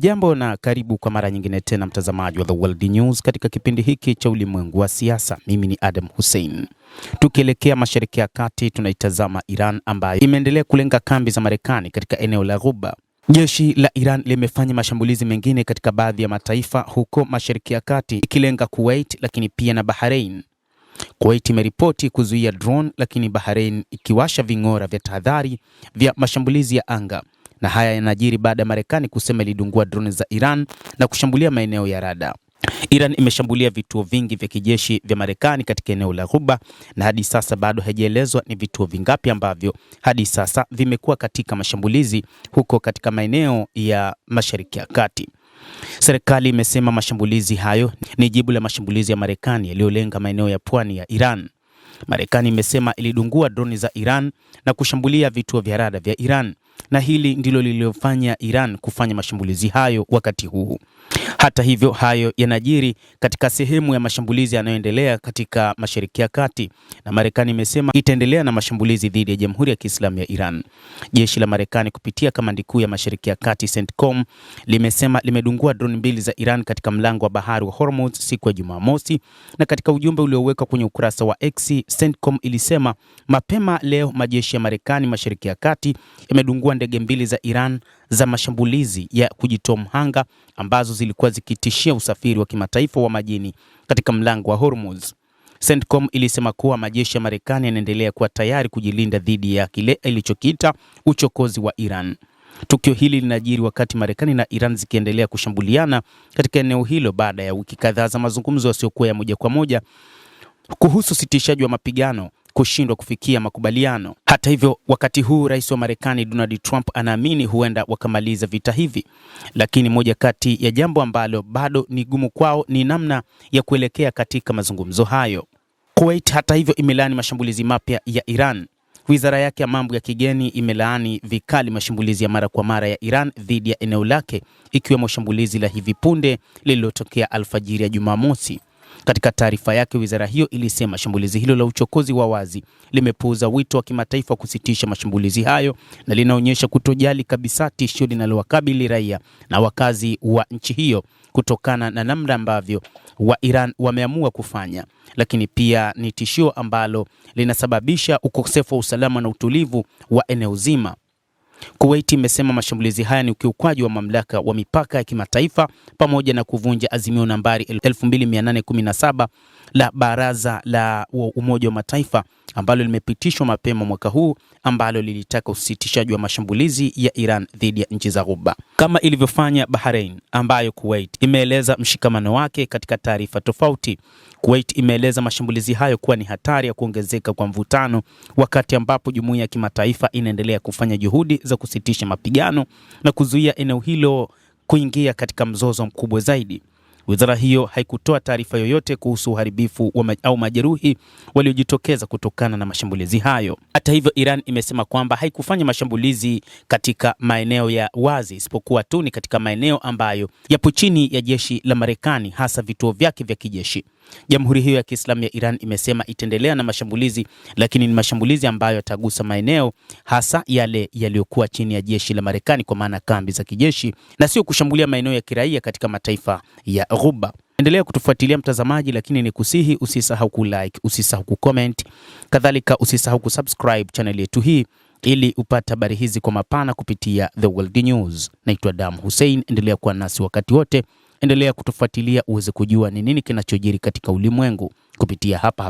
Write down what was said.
Hujambo na karibu kwa mara nyingine tena mtazamaji wa The World News katika kipindi hiki cha ulimwengu wa siasa. Mimi ni Adam Hussein. Tukielekea Mashariki ya Kati, tunaitazama Iran ambayo imeendelea kulenga kambi za Marekani katika eneo la Ghuba. Jeshi la Iran limefanya mashambulizi mengine katika baadhi ya mataifa huko Mashariki ya Kati ikilenga Kuwait lakini pia na Bahrain. Kuwait imeripoti kuzuia drone lakini Bahrain ikiwasha ving'ora vya tahadhari vya mashambulizi ya anga. Na haya yanajiri baada ya Marekani kusema ilidungua drone za Iran na kushambulia maeneo ya rada. Iran imeshambulia vituo vingi vya kijeshi vya Marekani katika eneo la Ghuba na hadi sasa bado haijaelezwa ni vituo vingapi ambavyo hadi sasa vimekuwa katika mashambulizi huko katika maeneo ya Mashariki ya Kati. Serikali imesema mashambulizi hayo ni jibu la mashambulizi ya Marekani yaliyolenga maeneo ya pwani ya Iran. Marekani imesema ilidungua droni za Iran na kushambulia vituo vya rada vya Iran, na hili ndilo lililofanya Iran kufanya mashambulizi hayo wakati huu. Hata hivyo, hayo yanajiri katika sehemu ya mashambulizi yanayoendelea katika Mashariki ya Kati, na Marekani imesema itaendelea na mashambulizi dhidi ya Jamhuri ya Kiislamu ya Iran. Jeshi la Marekani kupitia kamandi kuu ya Mashariki ya Kati CENTCOM limesema limedungua droni mbili za Iran katika mlango wa bahari wa Hormuz siku ya Jumamosi, na katika ujumbe uliowekwa kwenye ukurasa wa X, CENTCOM ilisema mapema leo majeshi ya Marekani Mashariki ya Kati yamedungua ndege mbili za Iran za mashambulizi ya kujitoa mhanga ambazo zilikuwa zikitishia usafiri wa kimataifa wa majini katika mlango wa Hormuz. CENTCOM ilisema kuwa majeshi ya Marekani yanaendelea kuwa tayari kujilinda dhidi ya kile ilichokiita uchokozi wa Iran. Tukio hili linajiri wakati Marekani na Iran zikiendelea kushambuliana katika eneo hilo baada ya wiki kadhaa za mazungumzo yasiyokuwa ya moja kwa moja kuhusu sitishaji wa mapigano kushindwa kufikia makubaliano. Hata hivyo, wakati huu rais wa Marekani Donald Trump anaamini huenda wakamaliza vita hivi, lakini moja kati ya jambo ambalo bado ni gumu kwao ni namna ya kuelekea katika mazungumzo hayo. Kuwait hata hivyo imelaani mashambulizi mapya ya Iran. Wizara yake ya mambo ya kigeni imelaani vikali mashambulizi ya mara kwa mara ya Iran dhidi ya eneo lake, ikiwemo shambulizi la hivi punde lililotokea alfajiri ya Jumamosi. Katika taarifa yake, wizara hiyo ilisema shambulizi hilo la uchokozi wa wazi limepuuza wito wa kimataifa kusitisha mashambulizi hayo na linaonyesha kutojali kabisa tishio linalowakabili raia na wakazi wa nchi hiyo kutokana na namna ambavyo wa Iran wameamua kufanya, lakini pia ni tishio ambalo linasababisha ukosefu wa usalama na utulivu wa eneo zima. Kuwait imesema mashambulizi haya ni ukiukwaji wa mamlaka wa mipaka ya kimataifa pamoja na kuvunja azimio nambari 2817 la Baraza la Umoja wa Mataifa ambalo limepitishwa mapema mwaka huu, ambalo lilitaka usitishaji wa mashambulizi ya Iran dhidi ya nchi za Ghuba kama ilivyofanya Bahrain, ambayo Kuwait imeeleza mshikamano wake katika taarifa tofauti. Kuwait imeeleza mashambulizi hayo kuwa ni hatari ya kuongezeka kwa mvutano, wakati ambapo jumuiya ya kimataifa inaendelea kufanya juhudi za kusitisha mapigano na kuzuia eneo hilo kuingia katika mzozo mkubwa zaidi. Wizara hiyo haikutoa taarifa yoyote kuhusu uharibifu au majeruhi waliojitokeza kutokana na mashambulizi hayo. Hata hivyo, Iran imesema kwamba haikufanya mashambulizi katika maeneo ya wazi, isipokuwa tu ni katika maeneo ambayo yapo chini ya jeshi la Marekani, hasa vituo vyake vya kijeshi. Jamhuri hiyo ya Kiislamu ya Iran imesema itaendelea na mashambulizi, lakini ni mashambulizi ambayo yatagusa maeneo hasa yale yaliyokuwa chini ya jeshi la Marekani, kwa maana kambi za kijeshi, na sio kushambulia maeneo ya kiraia katika mataifa ya Ghuba. Endelea kutufuatilia mtazamaji, lakini ni kusihi usisahau kulike, usisahau kucomment, kadhalika usisahau kusubscribe channel yetu hii ili upate habari hizi kwa mapana kupitia The World News. Naitwa Adam Hussein, endelea kuwa nasi wakati wote. Endelea kutufuatilia uweze kujua ni nini kinachojiri katika ulimwengu kupitia hapa